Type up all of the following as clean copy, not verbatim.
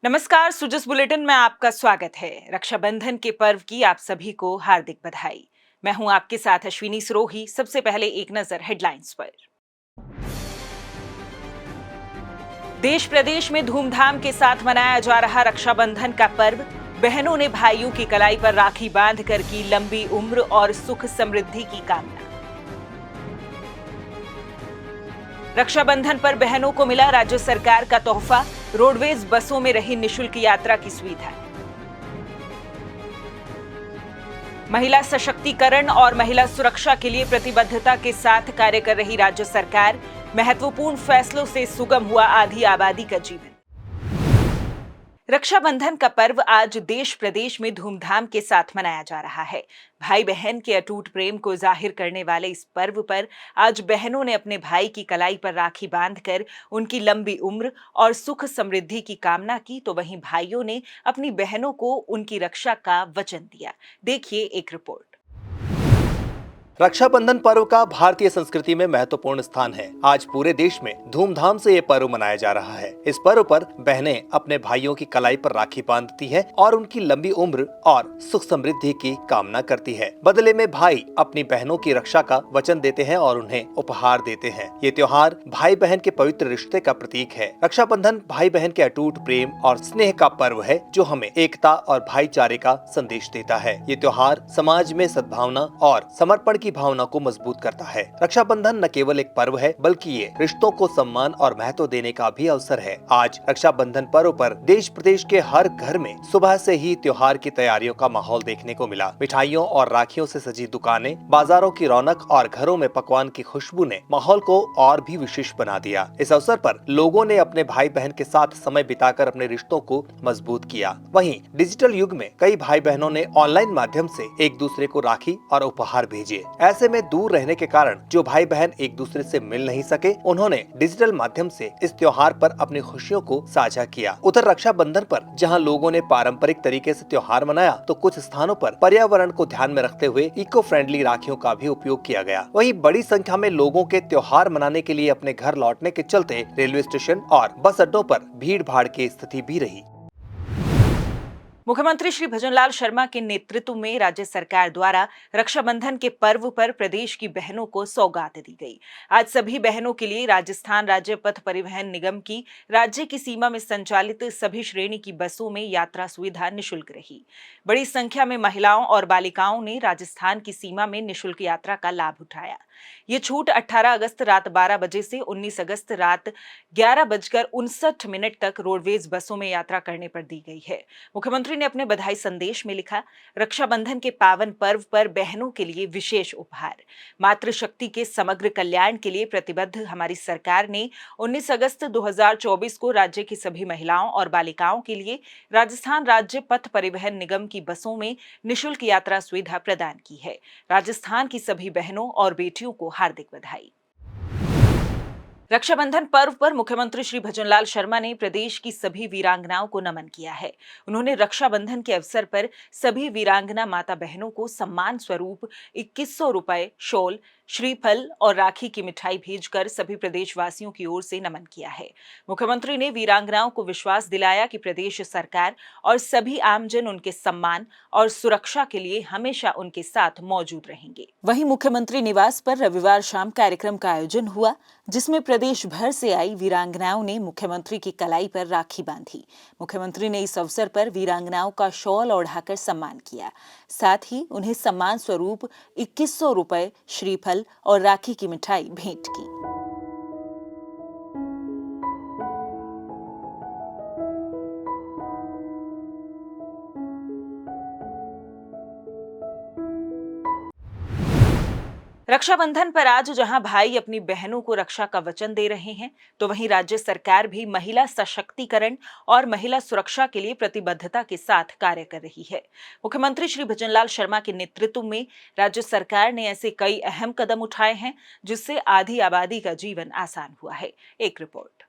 नमस्कार, सुजस बुलेटिन में आपका स्वागत है। रक्षाबंधन के पर्व की आप सभी को हार्दिक बधाई। मैं हूं आपके साथ अश्विनी सरोही। सबसे पहले एक नजर हेडलाइंस पर। देश प्रदेश में धूमधाम के साथ मनाया जा रहा रक्षाबंधन का पर्व। बहनों ने भाइयों की कलाई पर राखी बांधकर की लंबी उम्र और सुख समृद्धि की कामना। रक्षाबंधन पर बहनों को मिला राज्य सरकार का तोहफा। रोडवेज बसों में रही निशुल्क यात्रा की सुविधा। महिला सशक्तिकरण और महिला सुरक्षा के लिए प्रतिबद्धता के साथ कार्य कर रही राज्य सरकार। महत्वपूर्ण फैसलों से सुगम हुआ आधी आबादी का जीवन। रक्षाबंधन का पर्व आज देश प्रदेश में धूमधाम के साथ मनाया जा रहा है। भाई बहन के अटूट प्रेम को जाहिर करने वाले इस पर्व पर आज बहनों ने अपने भाई की कलाई पर राखी बांधकर उनकी लंबी उम्र और सुख समृद्धि की कामना की, तो वहीं भाइयों ने अपनी बहनों को उनकी रक्षा का वचन दिया। देखिए एक रिपोर्ट। रक्षाबंधन पर्व का भारतीय संस्कृति में महत्वपूर्ण स्थान है। आज पूरे देश में धूमधाम से ये पर्व मनाया जा रहा है। इस पर्व पर बहनें अपने भाइयों की कलाई पर राखी बांधती है और उनकी लंबी उम्र और सुख समृद्धि की कामना करती है। बदले में भाई अपनी बहनों की रक्षा का वचन देते हैं और उन्हें उपहार देते हैं। ये त्योहार भाई बहन के पवित्र रिश्ते का प्रतीक है। रक्षाबंधन भाई बहन के अटूट प्रेम और स्नेह का पर्व है, जो हमें एकता और भाईचारे का संदेश देता है। ये त्योहार समाज में सद्भावना और समर्पण की भावना को मजबूत करता है। रक्षाबंधन न केवल एक पर्व है, बल्कि ये रिश्तों को सम्मान और महत्व देने का भी अवसर है। आज रक्षाबंधन पर्व पर देश प्रदेश के हर घर में सुबह से ही त्योहार की तैयारियों का माहौल देखने को मिला। मिठाइयों और राखियों से सजी दुकानें, बाजारों की रौनक और घरों में पकवान की खुशबू ने माहौल को और भी विशेष बना दिया। इस अवसर पर लोगों ने अपने भाई बहन के साथ समय बिताकर अपने रिश्तों को मजबूत किया। वहीं डिजिटल युग में कई भाई बहनों ने ऑनलाइन माध्यम से एक दूसरे को राखी और उपहार भेजे। ऐसे में दूर रहने के कारण जो भाई बहन एक दूसरे से मिल नहीं सके, उन्होंने डिजिटल माध्यम से इस त्योहार पर अपनी खुशियों को साझा किया। उधर रक्षाबंधन पर जहां लोगों ने पारंपरिक तरीके से त्योहार मनाया, तो कुछ स्थानों पर पर्यावरण को ध्यान में रखते हुए इको फ्रेंडली राखियों का भी उपयोग किया गया। वहीं बड़ी संख्या में लोगों के त्योहार मनाने के लिए अपने घर लौटने के चलते रेलवे स्टेशन और बस अड्डों पर भीड़ भाड़ की स्थिति भी रही। मुख्यमंत्री श्री भजनलाल शर्मा के नेतृत्व में राज्य सरकार द्वारा रक्षाबंधन के पर्व पर प्रदेश की बहनों को सौगात दी गई। आज सभी बहनों के लिए राजस्थान राज्य पथ परिवहन निगम की राज्य की सीमा में संचालित सभी श्रेणी की बसों में यात्रा सुविधा निशुल्क रही। बड़ी संख्या में महिलाओं और बालिकाओं ने राजस्थान की सीमा में निशुल्क यात्रा का लाभ उठाया। ये छूट 18 अगस्त रात 12 बजे से 19 अगस्त रात 11:59 तक रोडवेज बसों में यात्रा करने पर दी गई है। मुख्यमंत्री ने अपने बधाई संदेश में लिखा, रक्षाबंधन के पावन पर्व पर बहनों के लिए विशेष उपहार। मातृशक्ति के समग्र कल्याण के लिए प्रतिबद्ध हमारी सरकार ने 19 अगस्त 2024 को राज्य की सभी महिलाओं और बालिकाओं के लिए राजस्थान राज्य पथ परिवहन निगम की बसों में निशुल्क यात्रा सुविधा प्रदान की है। राजस्थान की सभी बहनों और बेटियों को हार्दिक बधाई। रक्षाबंधन पर्व पर मुख्यमंत्री श्री भजनलाल शर्मा ने प्रदेश की सभी वीरांगनाओं को नमन किया है। उन्होंने रक्षाबंधन के अवसर पर सभी वीरांगना माता बहनों को सम्मान स्वरूप 2100 रुपए, शॉल, श्रीफल और राखी की मिठाई भेजकर सभी प्रदेशवासियों की ओर से नमन किया है। मुख्यमंत्री ने वीरांगनाओं को विश्वास दिलाया कि प्रदेश सरकार और सभी आमजन उनके सम्मान और सुरक्षा के लिए हमेशा उनके साथ मौजूद रहेंगे। वहीं मुख्यमंत्री निवास पर रविवार शाम कार्यक्रम का आयोजन हुआ, जिसमें प्रदेश भर से आई वीरांगनाओं ने मुख्यमंत्री की कलाई पर राखी बांधी। मुख्यमंत्री ने इस अवसर पर वीरांगनाओं का शॉल ओढ़ाकर सम्मान किया। साथ ही उन्हें सम्मान स्वरूप 2100 रुपए, श्रीफल और राखी की मिठाई भेंट की। रक्षाबंधन पर आज जहां भाई अपनी बहनों को रक्षा का वचन दे रहे हैं, तो वहीं राज्य सरकार भी महिला सशक्तिकरण और महिला सुरक्षा के लिए प्रतिबद्धता के साथ कार्य कर रही है। मुख्यमंत्री श्री भजनलाल शर्मा के नेतृत्व में राज्य सरकार ने ऐसे कई अहम कदम उठाए हैं, जिससे आधी आबादी का जीवन आसान हुआ है। एक रिपोर्ट।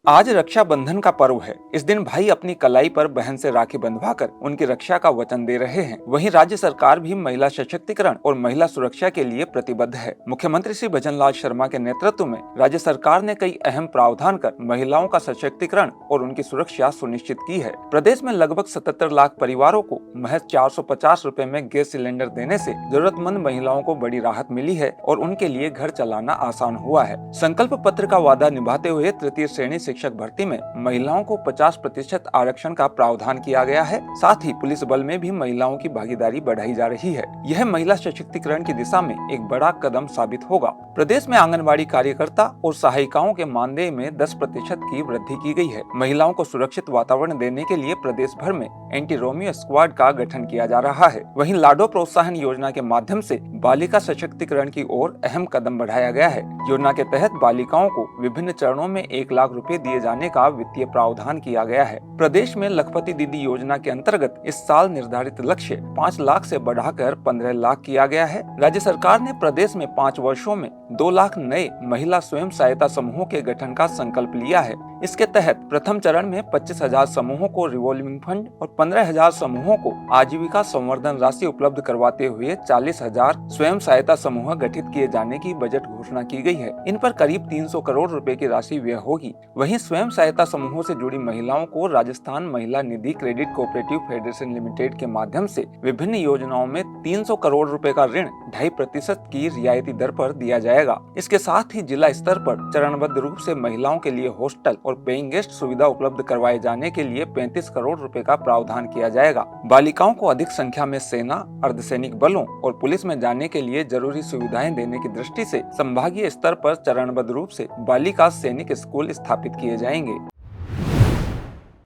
आज रक्षाबंधन का पर्व है। इस दिन भाई अपनी कलाई पर बहन से राखी बंधवाकर उनकी रक्षा का वचन दे रहे हैं। वहीं राज्य सरकार भी महिला सशक्तिकरण और महिला सुरक्षा के लिए प्रतिबद्ध है। मुख्यमंत्री श्री भजनलाल शर्मा के नेतृत्व में राज्य सरकार ने कई अहम प्रावधान कर महिलाओं का सशक्तिकरण और उनकी सुरक्षा सुनिश्चित की है। प्रदेश में लगभग 77 लाख परिवारों को महज 450 रुपए में गैस सिलेंडर देने से जरूरतमंद महिलाओं को बड़ी राहत मिली है और उनके लिए घर चलाना आसान हुआ है। संकल्प पत्र का वादा निभाते हुए तृतीय श्रेणी शिक्षक भर्ती में महिलाओं को 50% आरक्षण का प्रावधान किया गया है। साथ ही पुलिस बल में भी महिलाओं की भागीदारी बढ़ाई जा रही है। यह महिला सशक्तिकरण की दिशा में एक बड़ा कदम साबित होगा। प्रदेश में आंगनबाड़ी कार्यकर्ता और सहायिकाओं के मानदेय में 10% की वृद्धि की गई है। महिलाओं को सुरक्षित वातावरण देने के लिए प्रदेश भर में एंटी रोमियो स्क्वाड का गठन किया जा रहा है। वहीं लाडो प्रोत्साहन योजना के माध्यम से बालिका सशक्तिकरण की ओर अहम कदम बढ़ाया गया है। योजना के तहत बालिकाओं को विभिन्न चरणों में 1 लाख रुपए दिए जाने का वित्तीय प्रावधान किया गया है। प्रदेश में लखपति दीदी योजना के अंतर्गत इस साल निर्धारित लक्ष्य 5 लाख से बढ़ाकर 15 लाख किया गया है। राज्य सरकार ने प्रदेश में 5 वर्षों में 2 लाख नए महिला स्वयं सहायता समूहों के गठन का संकल्प लिया है। इसके तहत प्रथम चरण में 25,000 समूहों को रिवॉल्विंग फंड और 15,000 समूहों को आजीविका संवर्धन राशि उपलब्ध करवाते हुए 40,000 स्वयं सहायता समूह गठित किए जाने की बजट घोषणा की गई है। इन पर करीब 300 करोड़ रुपए की राशि व्यय होगी। वहीं स्वयं सहायता समूहों से जुड़ी महिलाओं को राजस्थान महिला निधि क्रेडिट कोऑपरेटिव फेडरेशन लिमिटेड के माध्यम से विभिन्न योजनाओं में 300 करोड़ रुपए का ऋण 2.5% की रियायती दर पर दिया जाएगा। इसके साथ ही जिला स्तर पर चरणबद्ध रूप से महिलाओं के लिए हॉस्टल और पेइंग गेस्ट सुविधा उपलब्ध करवाए जाने के लिए 35 करोड़ रुपए का प्रावधान किया जाएगा। बालिकाओं को अधिक संख्या में सेना, अर्धसैनिक बलों और पुलिस में जाने के लिए जरूरी सुविधाएं देने की दृष्टि से संभागीय स्तर पर चरणबद्ध रूप से बालिका सैनिक स्कूल स्थापित किए जाएंगे।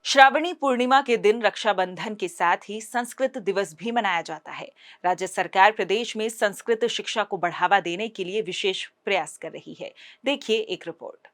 श्रावणी पूर्णिमा के दिन रक्षाबंधन के साथ ही संस्कृत दिवस भी मनाया जाता है। राज्य सरकार प्रदेश में संस्कृत शिक्षा को बढ़ावा देने के लिए विशेष प्रयास कर रही है। देखिए एक रिपोर्ट।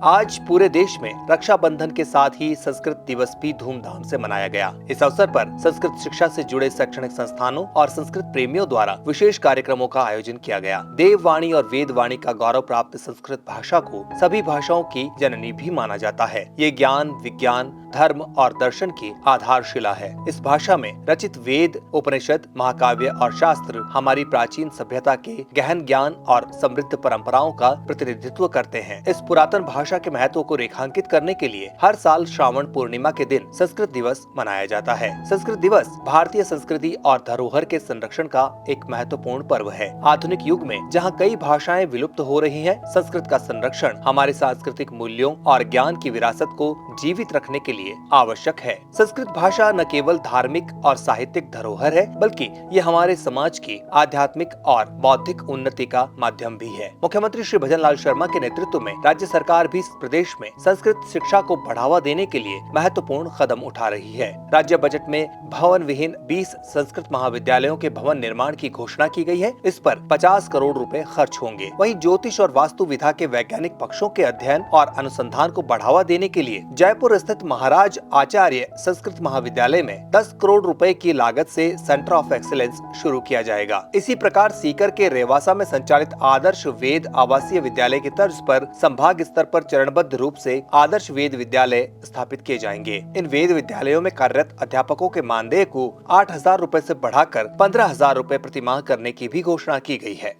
आज पूरे देश में रक्षाबंधन के साथ ही संस्कृत दिवस भी धूमधाम से मनाया गया। इस अवसर पर संस्कृत शिक्षा से जुड़े शैक्षणिक संस्थानों और संस्कृत प्रेमियों द्वारा विशेष कार्यक्रमों का आयोजन किया गया। देववाणी और वेदवाणी का गौरव प्राप्त संस्कृत भाषा को सभी भाषाओं की जननी भी माना जाता है। ये ज्ञान, विज्ञान, धर्म और दर्शन की आधारशिला है। इस भाषा में रचित वेद, उपनिषद, महाकाव्य और शास्त्र हमारी प्राचीन सभ्यता के गहन ज्ञान और समृद्ध परंपराओं का प्रतिनिधित्व करते हैं। इस पुरातन भाषा के महत्व को रेखांकित करने के लिए हर साल श्रावण पूर्णिमा के दिन संस्कृत दिवस मनाया जाता है। संस्कृत दिवस भारतीय संस्कृति और धरोहर के संरक्षण का एक महत्वपूर्ण पर्व है। आधुनिक युग में जहाँ कई भाषाएं विलुप्त हो रही हैं, संस्कृत का संरक्षण हमारे सांस्कृतिक मूल्यों और ज्ञान की विरासत को जीवित रखने के लिए आवश्यक है। संस्कृत भाषा न केवल धार्मिक और साहित्यिक धरोहर है, बल्कि ये हमारे समाज की आध्यात्मिक और बौद्धिक उन्नति का माध्यम भी है। मुख्यमंत्री श्री भजनलाल शर्मा के नेतृत्व में राज्य सरकार भी प्रदेश में संस्कृत शिक्षा को बढ़ावा देने के लिए महत्वपूर्ण कदम उठा रही है। राज्य बजट में भवन विहीन 20 संस्कृत महाविद्यालयों के भवन निर्माण की घोषणा की गई है। इस पर 50 करोड़ रुपए खर्च होंगे। वहीं ज्योतिष और वास्तु विधा के वैज्ञानिक पक्षों के अध्ययन और अनुसंधान को बढ़ावा देने के लिए जयपुर स्थित महाराज आचार्य संस्कृत महाविद्यालय में 10 करोड़ रुपए की लागत से सेंटर ऑफ एक्सीलेंस शुरू किया जाएगा। इसी प्रकार सीकर के रेवासा में संचालित आदर्श वेद आवासीय विद्यालय की तर्ज पर संभाग स्तर पर चरणबद्ध रूप से आदर्श वेद विद्यालय स्थापित किए जाएंगे। इन वेद विद्यालयों में कार्यरत अध्यापकों के मानदेय को 8,000 रुपए से बढ़ाकर 15,000 रुपए प्रतिमाह करने की भी घोषणा की गई है।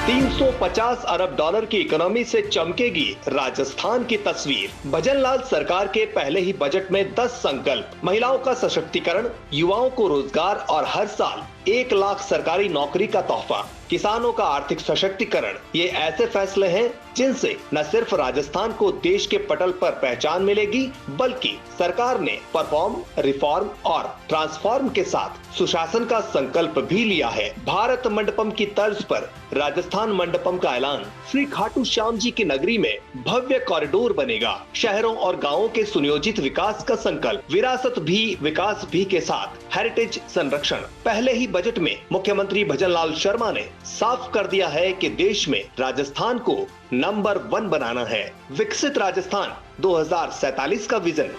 $350 अरब की इकोनॉमी से चमकेगी राजस्थान की तस्वीर। भजनलाल सरकार के पहले ही बजट में 10 संकल्प, महिलाओं का सशक्तिकरण, युवाओं को रोजगार और हर साल 1 लाख सरकारी नौकरी का तोहफा, किसानों का आर्थिक सशक्तिकरण, ये ऐसे फैसले हैं जिनसे न सिर्फ राजस्थान को देश के पटल पर पहचान मिलेगी, बल्कि सरकार ने परफॉर्म, रिफॉर्म और ट्रांसफॉर्म के साथ सुशासन का संकल्प भी लिया है। भारत मंडपम की तर्ज पर राजस्थान मंडपम का ऐलान। श्री खाटू श्याम जी की नगरी में भव्य कॉरिडोर बनेगा। शहरों और गाँवों के सुनियोजित विकास का संकल्प, विरासत भी विकास भी के साथ हेरिटेज संरक्षण। पहले ही बजट में मुख्यमंत्री भजनलाल शर्मा ने साफ कर दिया है कि देश में राजस्थान को नंबर 1 बनाना है। विकसित राजस्थान 2047 का विजन।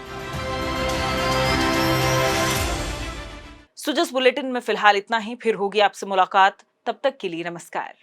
सुजस बुलेटिन में फिलहाल इतना ही। फिर होगी आपसे मुलाकात। तब तक के लिए नमस्कार।